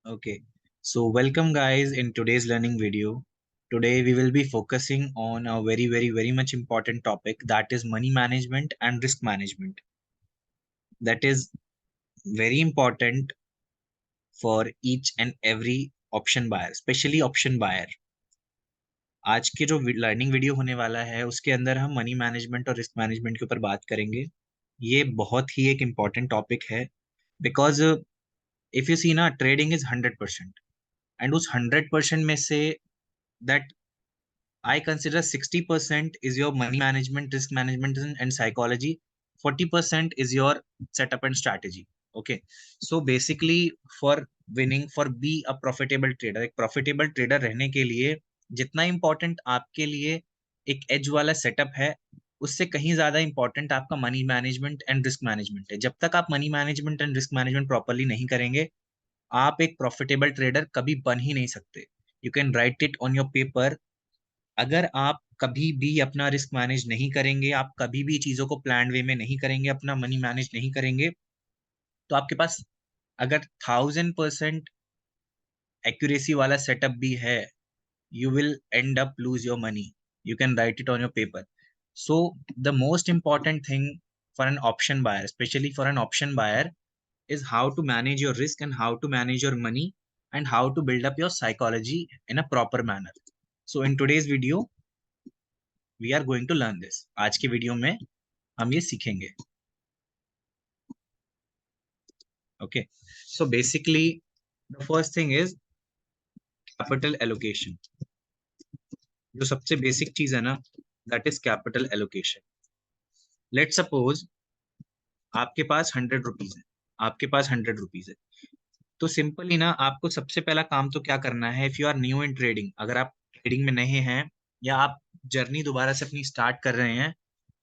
Okay, so welcome guys in today's learning video. Today we will be focusing on a very much important topic, that is money management and risk management. That is very important for each and every option buyer, especially option buyer. आज के जो learning video होने वाला है उसके अंदर हम money management और रिस्क मैनेजमेंट के ऊपर बात करेंगे। ये बहुत ही एक इम्पॉर्टेंट टॉपिक है बिकॉज इफ यू सी ना, ट्रेडिंग इज 100%, एंड उस 100% में से that I consider 60% is your money management, risk management, and psychology. 40% is your setup and strategy. Okay. So basically, for winning, for be a profitable trader, एक profitable trader रहने के लिए जितना important आपके लिए एक edge वाला setup है, उससे कहीं ज्यादा important आपका money management and risk management है। जब तक आप money management and risk management properly नहीं करेंगे, आप एक profitable trader कभी बन ही नहीं सकते। You can write it on your paper। अगर आप कभी भी अपना रिस्क मैनेज नहीं करेंगे, आप कभी भी चीजों को प्लान वे में नहीं करेंगे, अपना मनी मैनेज नहीं करेंगे, तो आपके पास अगर 1000% एक्यूरेसी वाला सेटअप भी है, you will end up lose your money. You can write it on your paper. So the most important thing for an option buyer, especially for an option buyer, is how to manage your risk and how to manage your money and how to build up your psychology in a proper manner. So in today's video we are going to learn this. आज के video में हम ये सीखेंगे। Okay, so basically the first thing is capital allocation। जो सबसे basic चीज है ना, that is capital allocation। Let's suppose आपके पास 100 रुपीज है, आपके पास 100 रुपीज है, तो सिंपली ना आपको सबसे पहला काम तो क्या करना है। If you are new in trading, अगर आप ट्रेडिंग में नए हैं या आप जर्नी दोबारा से अपनी स्टार्ट कर रहे हैं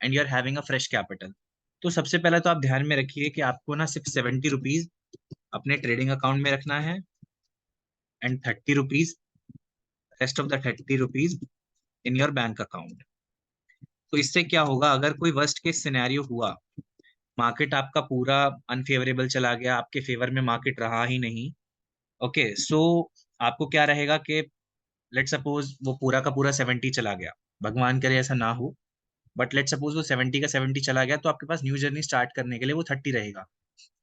and you are having a fresh capital, तो सबसे पहला तो आप ध्यान में रखिए कि आपको ना सिर्फ 70 रुपीज अपने ट्रेडिंग अकाउंट में रखना है and 30 rupees, rest of the 30 rupees in your bank account. तो इससे क्या होगा, अगर कोई वर्स्ट केस सिनेरियो हुआ, मार्केट आपका पूरा अनफेवरेबल चला गया, आपके फेवर में मार्केट रहा ही नहीं, ओके, सो आपको क्या रहेगा कि लेट सपोज वो पूरा का पूरा 70 चला गया, भगवान करे ऐसा ना हो, बट लेट सपोज वो 70 का 70 चला गया, तो आपके पास न्यू जर्नी स्टार्ट करने के लिए वो 30 रहेगा।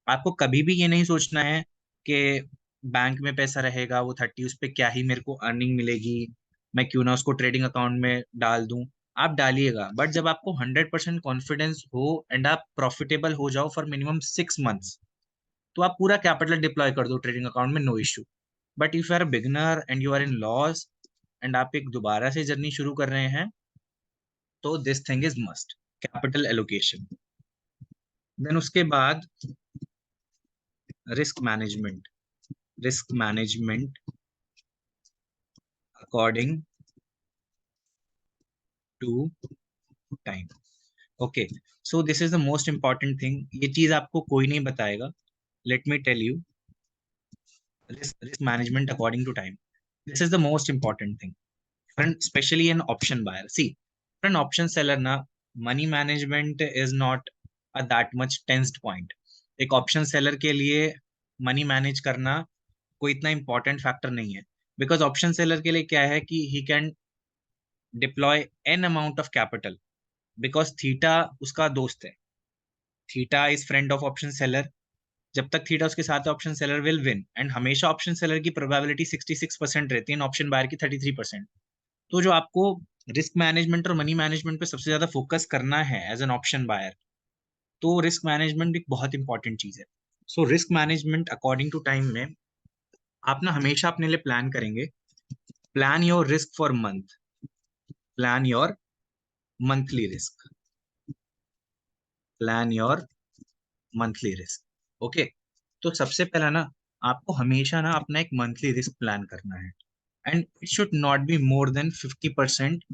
आपको कभी भी ये नहीं सोचना है कि बैंक में पैसा रहेगा वो 30, उस पर क्या ही मेरे को अर्निंग मिलेगी, मैं क्यों ना उसको ट्रेडिंग अकाउंट में डाल दूं। आप डालिएगा, बट जब आपको 100% कॉन्फिडेंस हो एंड आप प्रॉफिटेबल हो जाओ फॉर मिनिमम 6 मंथ्स, तो आप पूरा कैपिटल डिप्लॉय कर दो ट्रेडिंग अकाउंट में, no issue. But if you are beginner and you are in loss and आप एक दोबारा से जर्नी शुरू कर रहे हैं, तो this thing is must, capital allocation. Then उसके बाद risk management, risk management according to time. Okay, so this is the most important thing. ये चीज आपको कोई नहीं बताएगा, let me tell you. Risk management according to time, this is the most important thing, especially an option buyer. See, for an option seller na, money management is not a that much tensed point. एक option seller के लिए money manage करना कोई इतना important factor नहीं है, because option seller के लिए क्या है कि he can deploy an amount of capital, because theta उसका दोस्त है, theta is friend of option seller. जब तक थीटा उसके साथ option seller will win, and हमेशा ऑप्शन सेलर की प्रोबेबिलिटी 66% रहती है, ऑप्शन बायर की 33%। तो जो आपको रिस्क मैनेजमेंट और मनी मैनेजमेंट पे सबसे ज्यादा फोकस करना है एज एन ऑप्शन बायर, तो रिस्क मैनेजमेंट एक बहुत इंपॉर्टेंट चीज है। So risk management according to time में आप ना हमेशा अपने लिए प्लान करेंगे, plan your risk for month, plan your monthly risk, plan your monthly risk. Okay, तो सबसे पहला ना आपको हमेशा ना अपना एक मंथली रिस्क प्लान करना है, and it should not be more than 50%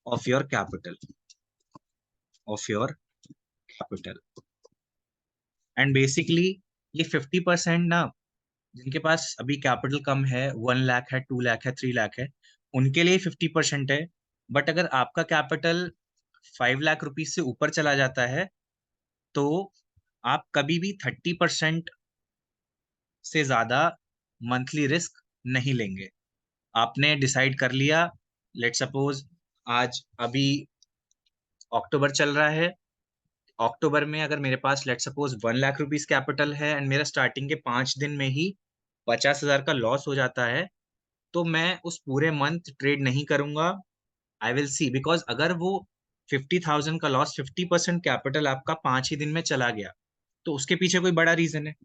of your capital, of your capital. And basically ये 50% ना, जिनके पास अभी कैपिटल कम है, 1 लाख है, 2 लाख है, 3 लाख है, उनके लिए 50% है। बट अगर आपका कैपिटल 5 लाख रुपीज से ऊपर चला जाता है, तो आप कभी भी 30% से ज्यादा मंथली रिस्क नहीं लेंगे। आपने डिसाइड कर लिया, लेट सपोज आज अभी अक्टूबर चल रहा है, अक्टूबर में अगर मेरे पास let suppose 1 lakh rupees capital है एंड मेरा स्टार्टिंग के 5 दिन में ही 50,000 का लॉस हो जाता है, तो मैं उस पूरे मंथ ट्रेड नहीं करूंगा। आई विल सी, बिकॉज अगर वो 50,000 का लॉस, 50% कैपिटल आपका 5 ही दिन में चला गया, तो उसके पीछे कोई बड़ा रीजन है।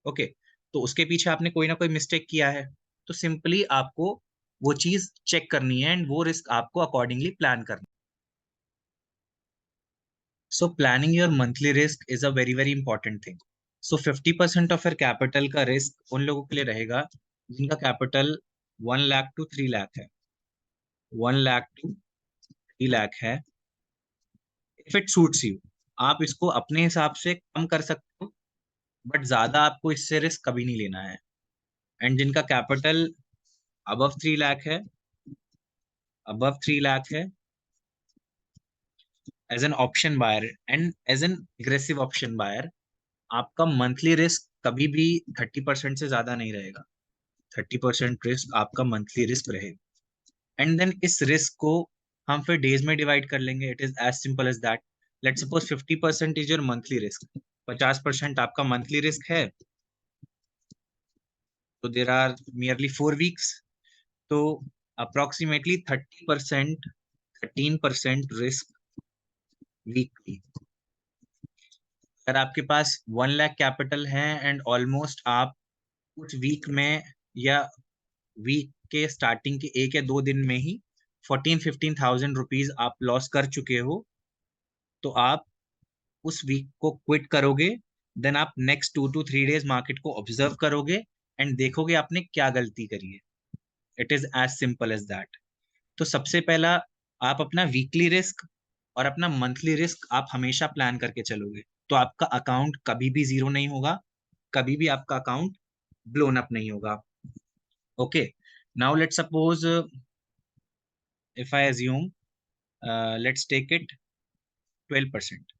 ओके, तो उसके पीछे आपने कोई ना कोई मिस्टेक किया है, तो सिंपली आपको वो चीज चेक करनी है एंड वो रिस्क आपको अकॉर्डिंगली प्लान करना। So planning your monthly risk is a very very important thing. So 50% of your capital का रिस्क उन लोगों के लिए रहेगा जिनका कैपिटल 1 लाख टू 3 लाख है। 1 लाख टू 3 लाख है। इफ इट सूट्स यू, आप इसको अपने हिसाब से कम कर सकते हो, बट ज्यादा आपको इससे रिस्क कभी नहीं लेना है। एंड जिनका कैपिटल अबव 3 लाख है, as an option buyer and as an aggressive option buyer, आपका मंथली रिस्क कभी भी 30% से ज्यादा नहीं रहेगा। 30% रिस्क आपका मंथली रिस्क रहेगा। एंड देन इस रिस्क को हम फिर डेज में डिवाइड कर लेंगे। It is as simple as that. Let suppose 50% is your monthly risk, 50% आपका मंथली रिस्क है, तो देर आर नियरली 4 वीक्स, तो अप्रोक्सीमेटली 30%, 13% रिस्क वीकली। अगर आपके पास 1 लाख कैपिटल है एंड ऑलमोस्ट आप कुछ वीक में या वीक के स्टार्टिंग के 1 या 2 दिन में ही 14-15 थाउजेंड रुपीज आप लॉस कर चुके हो, तो आप उस वीक को क्विट करोगे। देन आप नेक्स्ट 2 to 3 डेज मार्केट को ऑब्जर्व करोगे एंड देखोगे आपने क्या गलती करी है। It is as simple as that. तो सबसे पहला, आप अपना वीकली रिस्क और अपना मंथली रिस्क आप हमेशा प्लान करके चलोगे, तो आपका अकाउंट कभी भी जीरो नहीं होगा, कभी भी आपका अकाउंट ब्लोन अप नहीं होगा। Okay, now let's suppose if I assume, let's take it 12%।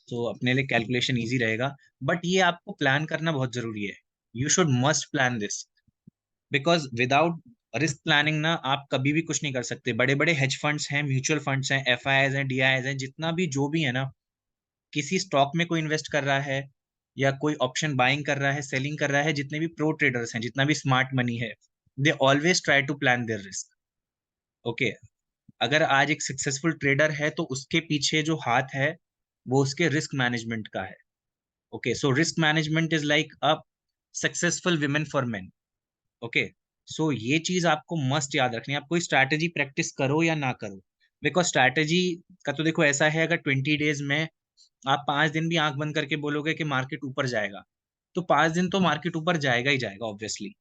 तो अपने लिए कैलकुलेशन इजी रहेगा, बट ये आपको प्लान करना बहुत जरूरी है। You should must plan this, because without risk planning ना आप कभी भी कुछ नहीं कर सकते। बड़े बड़े हेज फंड्स हैं, म्यूचुअल फंड्स हैं, एफ आई हैं, डी हैं, जितना भी जो भी है ना, किसी स्टॉक में कोई इन्वेस्ट कर रहा है या कोई ऑप्शन बाइंग कर रहा है, सेलिंग कर रहा है, जितने भी प्रो ट्रेडर्स हैं, जितना भी स्मार्ट मनी है, they always try to plan their risk. Okay, अगर आज एक सक्सेसफुल ट्रेडर है तो उसके पीछे जो हाथ है वो उसके रिस्क मैनेजमेंट का है। Okay, so risk management is like a successful women for men. Okay, so ये चीज आपको मस्ट याद रखनी है। आप कोई स्ट्रैटेजी प्रैक्टिस करो या ना करो, बिकॉज स्ट्रैटेजी का तो देखो ऐसा है, अगर 20 डेज में आप 5 दिन भी आंख बंद करके बोलोगे कि मार्केट ऊपर जाएगा, तो 5 दिन तो मार्केट ऊपर जाएगा ही जाएगा ऑब्वियसली।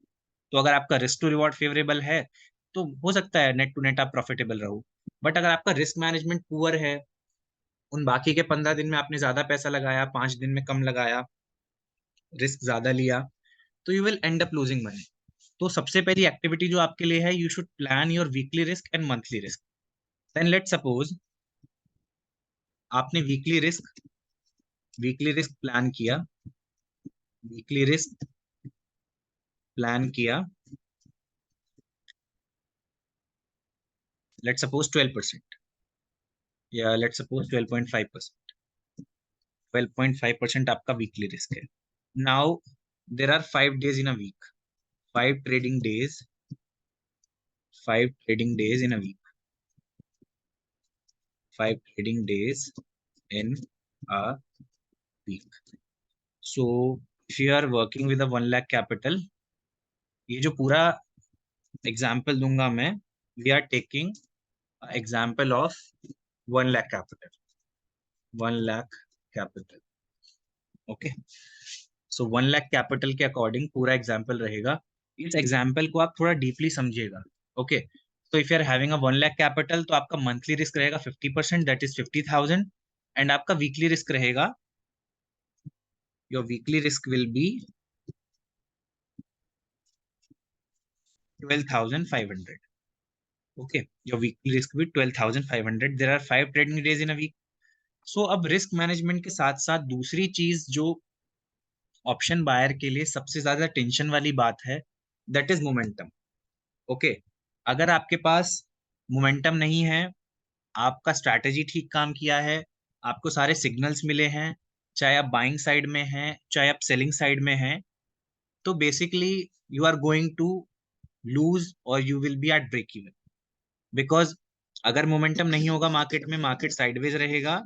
तो अगर आपका रिस्क टू रिवॉर्ड फेवरेबल है, तो हो सकता है नेट टू नेट आप प्रॉफिटेबल रहो। बट अगर आपका रिस्क मैनेजमेंट पुअर है, उन बाकी के 15 दिन में आपने ज्यादा पैसा लगाया, 5 दिन में कम लगाया, रिस्क ज्यादा लिया, तो you will end up losing money. तो सबसे पहली एक्टिविटी जो आपके लिए है, you should plan your weekly risk and monthly risk. Then let suppose आपने वीकली रिस्क प्लान किया, लेट सपोज 12%, या लेट सपोज 12.5%। 12.5% आपका वीकली रिस्क है। Now there are 5 days in a week, 5 trading days, 5 trading days in a week, 5 trading days in a week. So if you are working with a 1 lakh capital, ये जो पूरा example दूंगा मैं, we are taking example of 1 lakh capital, 1 lakh capital. Okay, so 1 lakh capital के according पूरा example रहेगा। इस example को आप थोड़ा डीपली समझिएगा। ओके, तो if you are having a 1 lakh capital, तो आपका मंथली रिस्क रहेगा 50%, दैट इज 50,000। एंड आपका वीकली रिस्क रहेगा, your weekly risk will be 12,500। Okay, your weekly risk भी 12,500। There are 5 trading days in a week. So अब risk management के साथ साथ दूसरी चीज जो ऑप्शन बायर के लिए सबसे ज्यादा टेंशन वाली बात है, दैट इज मोमेंटम। ओके, अगर आपके पास मोमेंटम नहीं है, आपका स्ट्रैटेजी ठीक काम किया है, आपको सारे सिग्नल्स मिले हैं, चाहे आप बाइंग साइड में हैं चाहे आप सेलिंग साइड में हैं, तो basically you are going to lose और you will be at break even. Because अगर मोमेंटम नहीं होगा मार्केट में, मार्केट साइडवेज रहेगा,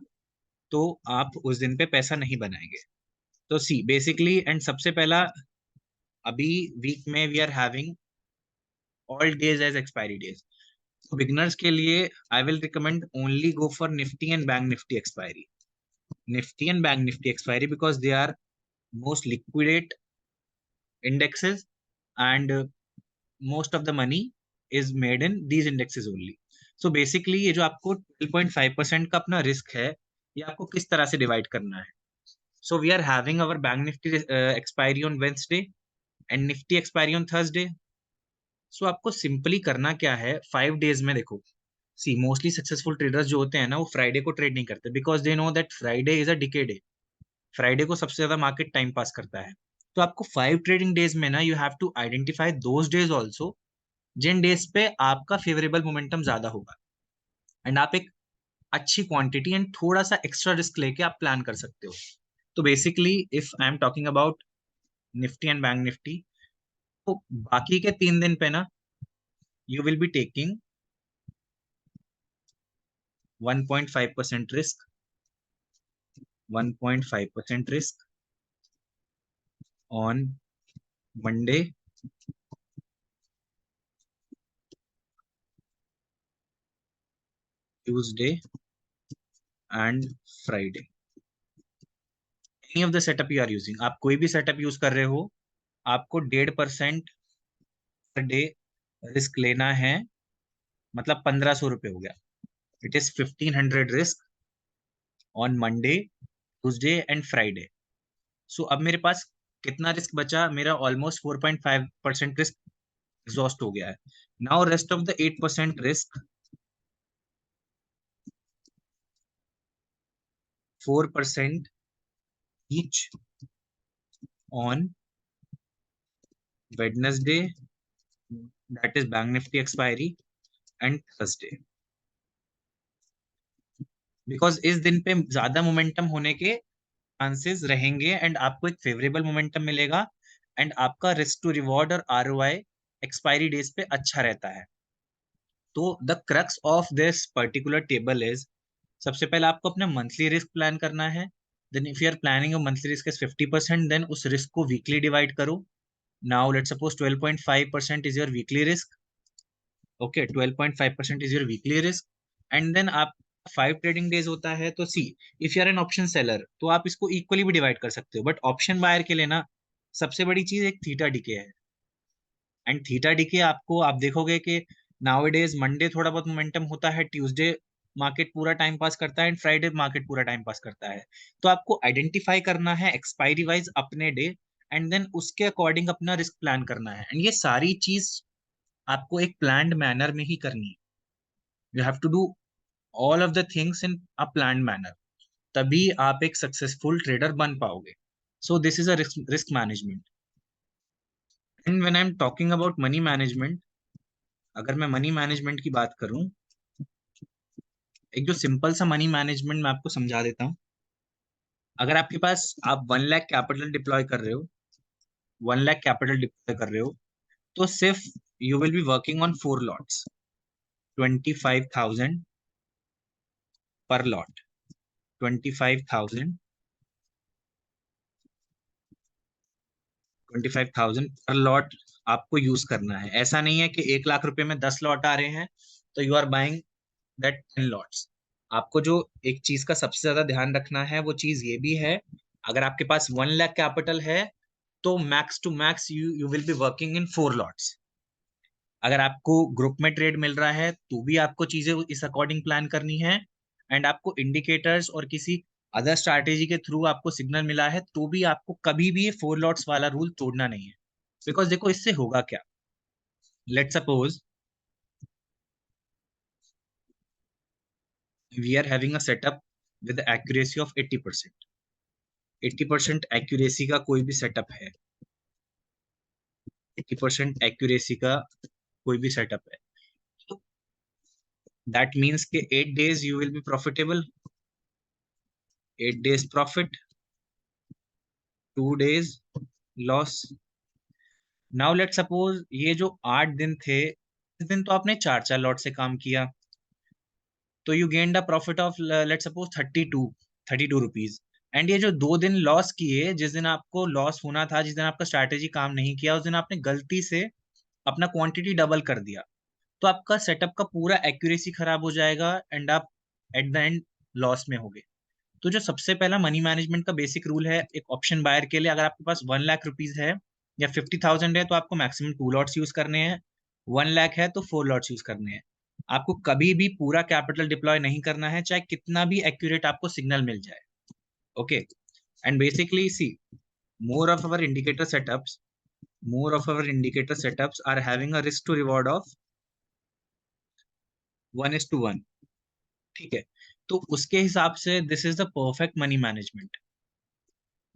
तो आप उस दिन पे पैसा नहीं बनाएंगे। तो सी बेसिकली, एंड सबसे पहला, अभी वीक में we are having all days as expiry days. तो बिगनर्स के लिए I will recommend only go for Nifty and bank Nifty expiry, Nifty and bank Nifty expiry, because they are most liquidate indexes, and most of the money is made in these indexes only. So basically ये जो आपको 12.5% का अपना risk है, ये आपको किस तरह से डिवाइड करना है? So we are having our bank nifty expiry on Wednesday and nifty expiry on Thursday. So आपको सिंपली करना क्या है, 5 डेज में देखो, सी मोस्टली सक्सेसफुल ट्रेडर्स जो होते हैं ना, वो फ्राइडे को ट्रेड नहीं करते, because they know that Friday is a decay day. Friday को सबसे ज्यादा मार्केट टाइम पास करता है। तो आपको 5 ट्रेडिंग डेज में ना, you have to identify those days also जिन डेज पे आपका फेवरेबल मोमेंटम ज्यादा होगा, एंड आप एक अच्छी क्वांटिटी एंड थोड़ा सा एक्स्ट्रा रिस्क लेके आप प्लान कर सकते हो। तो basically if I am talking about Nifty and bank Nifty, तो बाकी के 3 दिन पे ना, you will be taking 1.5% risk, 1.5% risk on Monday, Tuesday and Friday. Any of the setup you are using, आप कोई भी सेटअप यूज कर रहे हो, आपको 1.5% पर डे रिस्क लेना है, मतलब 1500 रुपये हो गया। It is 1500 risk on Monday, Tuesday and Friday. So अब मेरे पास कितना रिस्क बचा? मेरा ऑलमोस्ट 4.5% रिस्क एग्जॉस्ट हो गया है। Now rest of the 8% risk, 4% each on Wednesday, that is bank Nifty expiry, and Thursday. Because इस दिन पे ज्यादा मोमेंटम होने के चांसेस रहेंगे, एंड आपको एक फेवरेबल मोमेंटम मिलेगा, एंड आपका रिस्क टू रिवॉर्ड और आरओआई एक्सपायरी डेज पे अच्छा रहता है। तो the crux of this particular table is, सबसे पहले आपको अपना मंथली रिस्क प्लान करना है। Then if you are planning monthly risk is 50%, then उस रिस्क को वीकली डिवाइड करो। Now let's suppose 12.5% is your weekly risk. Okay, 12.5% is your weekly risk, and then आप 5 ट्रेडिंग डेज होता है। तो see, if you are an option seller, तो आप इसको इक्वली भी डिवाइड कर सकते हो, बट ऑप्शन बायर के लिए ना, सबसे बड़ी चीज एक थीटा डीके है। एंड थीटा डीके आपको, आप देखोगे कि नाउ-ए-डेज मंडे थोड़ा बहुत मोमेंटम होता है, ट्यूसडे मार्केट पूरा टाइम पास करता है, एंड फ्राइडे मार्केट पूरा टाइम पास करता है। तो आपको आइडेंटिफाई करना है एक्सपायरी वाइज अपने डे, एंड देन उसके अकॉर्डिंग अपना रिस्क प्लान करना है, एंड ये सारी चीज आपको एक प्लान्ड मैनर में ही करनी है। You have to do all of the things in a planned manner, तभी आप एक सक्सेसफुल ट्रेडर बन पाओगे। So this is a risk management. And when I am talking about money management, अगर मैं मनी मैनेजमेंट की बात करूं, एक जो सिंपल सा मनी मैनेजमेंट मैं आपको समझा देता हूँ। अगर आपके पास, आप 1 लाख कैपिटल डिप्लॉय कर रहे हो, 1 लाख कैपिटल डिप्लॉय कर रहे हो, तो सिर्फ you will be working on 4 lots, 25,000 पर लॉट, 25,000, 25,000 पर लॉट आपको यूज करना है। ऐसा नहीं है कि 1 लाख रुपए में 10 लॉट आ रहे हैं, तो you are buying that 10 lots. आपको जो एक चीज का सबसे ज्यादा ध्यान रखना है, वो चीज ये भी है, अगर आपके पास 1 लाख कैपिटल है, तो max to max you will be working in 4 lots. अगर आपको ग्रुप में ट्रेड मिल रहा है, तो भी आपको चीजें इस अकॉर्डिंग प्लान करनी है, एंड आपको इंडिकेटर्स और किसी अदर स्ट्रैटेजी के थ्रू आपको सिग्नल मिला है, तो भी आपको कभी भी ये 4 लॉट्स वाला रूल तोड़ना नहीं है। बिकॉज देखो, इससे होगा क्या, let suppose we are having a setup with accuracy of 80%, 80% accuracy का कोई भी सेटअप है, 80% एक्यूरेसी का कोई भी सेटअप है, तो दैट मीन्स के 8 days you will be profitable, 8 days profit, 2 days loss. Now let suppose ये जो 8 दिन थे, इस दिन तो आपने चार चार लॉट से काम किया, तो you gained a profit of let suppose 32 rupees. And ये जो 2 दिन लॉस किए, जिस दिन आपको लॉस होना था, जिस दिन आपका स्ट्रैटेजी काम नहीं किया, उस दिन आपने गलती से अपना क्वांटिटी डबल कर दिया, तो आपका सेटअप का पूरा एक्यूरेसी खराब हो जाएगा एंड आप एट द एंड लॉस में होगे। तो जो सबसे पहला मनी मैनेजमेंट का बेसिक रूल है एक ऑप्शन बायर के लिए, अगर आपके पास 1 लाख रुपीज है या 50,000 है, तो आपको मैक्सिमम 2 लॉट्स यूज करने हैं। 1 लाख है तो 4 लॉट्स यूज करने हैं। आपको कभी भी पूरा कैपिटल डिप्लॉय नहीं करना है, चाहे कितना भी एक्यूरेट आपको सिग्नल मिल जाए। Okay, and basically see, more of our indicator setups more of our indicator setups are having a risk to reward of 1:1। ठीक है, तो उसके हिसाब से this is the perfect money management,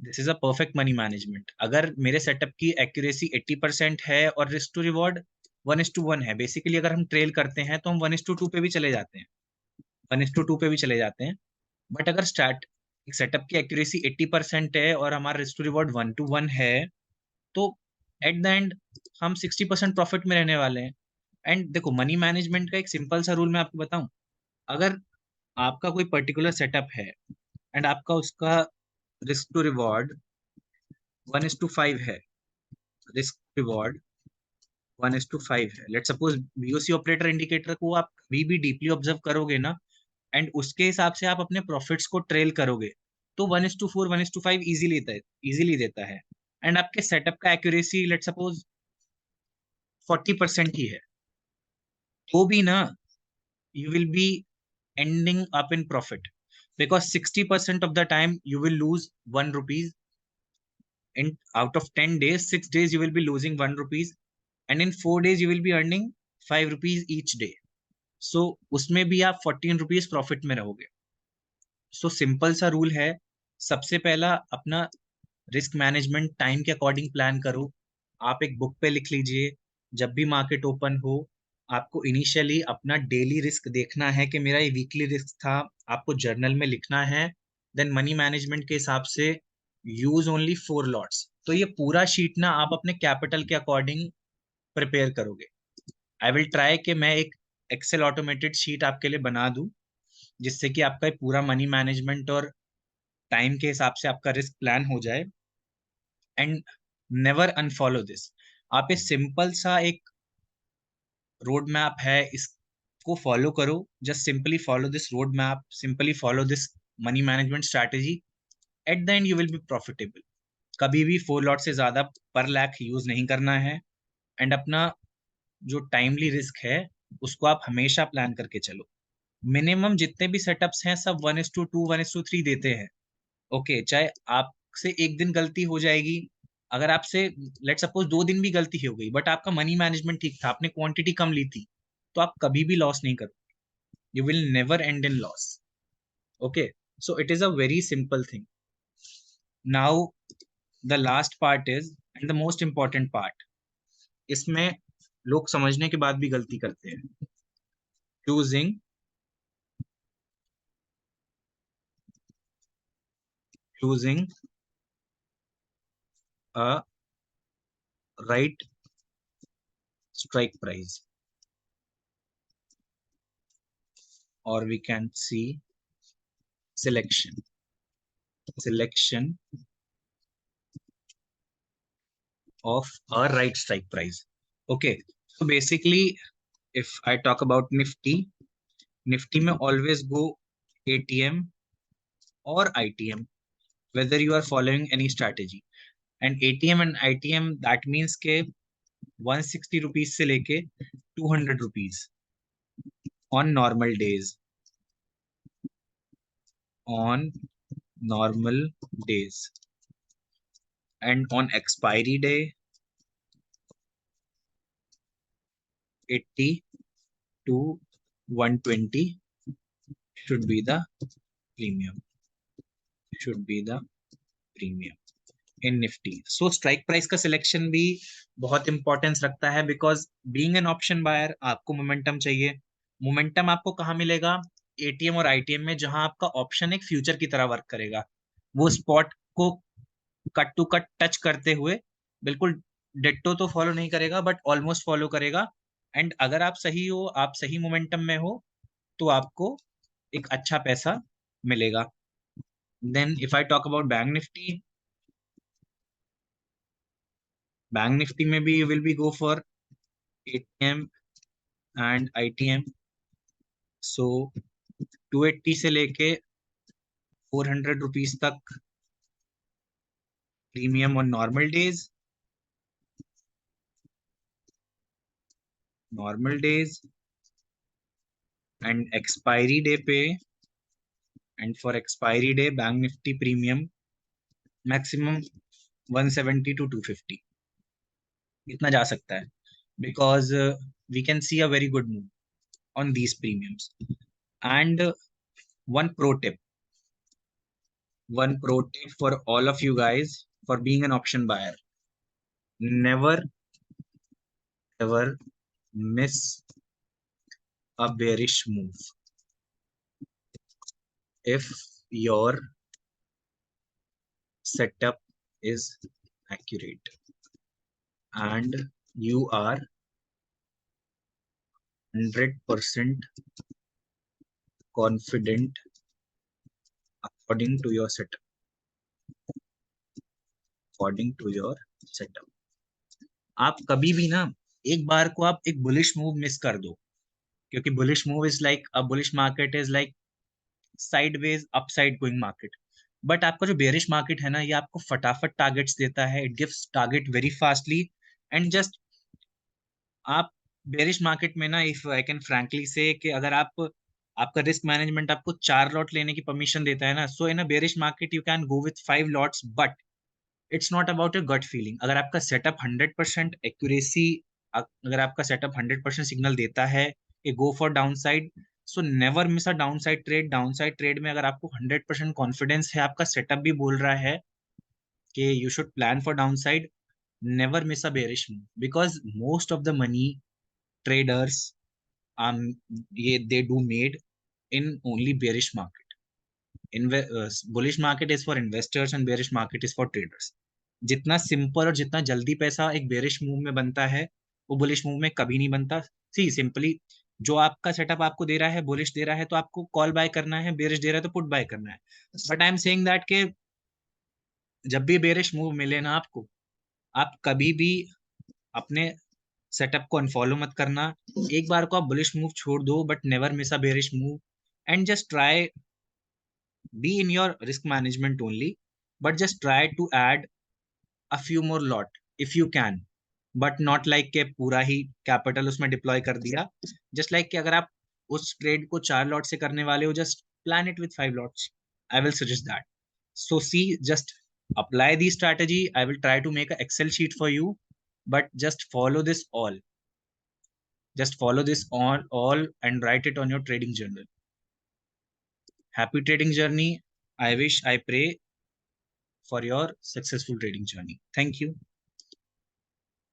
this is a perfect money management. अगर मेरे setup की accuracy 80% है और रिस्क टू रिवॉर्ड 1:1 है, बेसिकली अगर हम ट्रेल करते हैं तो हम 1:2 पे भी चले जाते हैं, 1:2 पे भी चले जाते हैं। बट अगर सेटअप की एक्यूरेसी 80% है और हमारा रिस्क टू रिवॉर्ड 1:1 है, तो एट द एंड हम 60% प्रॉफिट में रहने वाले हैं। एंड देखो, मनी मैनेजमेंट का एक सिंपल सा रूल मैं आपको बताऊं, अगर आपका कोई पर्टिकुलर सेटअप है एंड आपका उसका रिस्क टू रिवॉर्ड 1:5 है, रिस्क रिवॉर्ड 1:5 है, let suppose BOC operator indicator को आप कभी भी डीपली ऑब्जर्व करोगे ना, एंड उसके हिसाब से आप अपने प्रॉफिट्स को ट्रेल करोगे, तो 1:4 1:5 इजीली देता है। एंड आपके सेटअप का एक्यूरेसी लेट सपोज 40% ही है, तो भी ना you will be ending up in profit, because 60% of the time you will lose 1 rupees. In out of 10 days, 6 days you will be losing 1 rupees, and in 4 days you will be earning 5 rupees each day. So उसमें भी आप 14 rupees profit में रहोगे। So simple सा rule है, सबसे पहला अपना रिस्क मैनेजमेंट टाइम के अकॉर्डिंग प्लान करो। आप एक बुक पे लिख लीजिए, जब भी मार्केट ओपन हो, आपको इनिशियली अपना डेली रिस्क देखना है कि मेरा ये वीकली रिस्क था, आपको जर्नल में लिखना है। देन मनी मैनेजमेंट के हिसाब से यूज ओनली 4 लॉट्स। तो ये पूरा शीट ना आप अपने कैपिटल के अकॉर्डिंग प्रिपेयर करोगे। आई विल ट्राई कि मैं एक एक्सेल ऑटोमेटेड शीट आपके लिए बना दूं, जिससे कि आपका पूरा मनी मैनेजमेंट और टाइम के हिसाब से आपका रिस्क प्लान हो जाए। And never unfollow this. आप ये सिंपल सा एक रोड मैप है, इसको फॉलो करो। Just simply follow this road map, simply follow this money management strategy, at the end you will be profitable. कभी भी 4 लॉट से ज्यादा पर लाख यूज नहीं करना है। एंड अपना जो टाइमली रिस्क है उसको आप हमेशा प्लान करके चलो। मिनिमम जितने भी सेटअप्स हैं सब 1:2 1:3 देते हैं। ओके, चाहे आपसे एक दिन गलती हो जाएगी, अगर आपसे लेट सपोज 2 दिन भी गलती हो गई, बट आपका मनी मैनेजमेंट ठीक था, आपने क्वांटिटी कम ली थी, तो आप कभी भी लॉस नहीं करो, you will never and in loss. Okay, so it is a very simple thing. Now the last part is and the most important part, इसमें लोग समझने के बाद भी गलती करते हैं। Choosing choosing a right strike price, or we can see selection of a right strike price. Okay, so basically if I talk about Nifty may always go ATM or ITM, whether you are following any strategy. And ATM and ITM, that means के 160 rupees से लेके 200 rupees on normal days, on normal days, and on expiry day 80 to 120 should be the premium, should be the premium. In Nifty. So strike price का selection भी बहुत importance रखता है, because being an option buyer आपको momentum चाहिए। Momentum आपको कहाँ मिलेगा? एटीएम और आईटीएम में, जहां आपका ऑप्शन एक फ्यूचर की तरह वर्क करेगा। वो स्पॉट को कट टू कट टच करते हुए, बिल्कुल डिट्टो तो फॉलो नहीं करेगा बट ऑलमोस्ट फॉलो करेगा। एंड अगर आप सही हो, आप सही मोमेंटम में हो, तो आपको एक अच्छा पैसा मिलेगा। Then if I talk about bank Nifty में भी will be go for ATM and ITM. So 280 से लेके 400 रुपीज तक premium on normal days and expiry day पे। And for expiry day bank Nifty premium maximum 170 to 250 इतना जा सकता है, because we can see a very good move on these premiums. And one pro tip one pro tip for all of you guys for being an option buyer: never ever miss a bearish move. If your setup is accurate and you are 100% confident according to your setup, according to your setup, आप कभी भी ना, एक बार को आप एक bullish move miss कर दो, क्योंकि bullish move is like a bullish market is like sideways upside going market. But आपका जो बेरिश मार्केट है ना, ये आपको फटाफट टारगेट्स देता है, it gives target very fastly. And just आप बेरिश मार्केट में ना, इफ आई कैन फ्रैंकली से, कि अगर आप, आपका रिस्क मैनेजमेंट आपको 4 लॉट लेने की परमिशन देता है ना, so in a bearish market you can go with 5 lots, but it's not about your gut feeling. अगर आपका सेटअप 100% एक्यूरेसी, अगर आपका सेटअप 100% सिग्नल देता है कि go for down side, so never miss a down side trade. Down side trade में अगर आपको 100% कॉन्फिडेंस है, आपका सेटअप भी बोल रहा है कि you should plan for down side, never miss a bearish move, because most of the money traders um ये they do made in only bearish market. Bullish market is for investors and bearish market is for traders. जितना simple और जितना जल्दी पैसा एक bearish move में बनता है, वो बुलिश मूव में कभी नहीं बनता। सी सिंपली, जो आपका सेटअप आपको दे रहा है, बुलिश दे रहा है तो आपको कॉल बाय करना है, बेरिश दे रहा है तो पुट बाय करना है। But I am saying that के जब भी बेरिश मूव मिले ना आपको, आप कभी भी अपने सेटअप को अनफॉलो मत करना। एक बार को आप बुलिश मूव छोड़ दो, but never miss a bearish move. And just try, be in your risk management only, but just try to add a few more lot if you can, but not like के पूरा ही capital उसमें deploy कर दिया। Just like कि अगर आप उस trade को 4 लॉट से करने वाले हो, just plan it with 5 lots. I will suggest that. So see, just apply the strategy. I will try to make an Excel sheet for you, but just follow this all and write it on your trading journal. Happy trading journey. I wish, I pray for your successful trading journey. Thank you.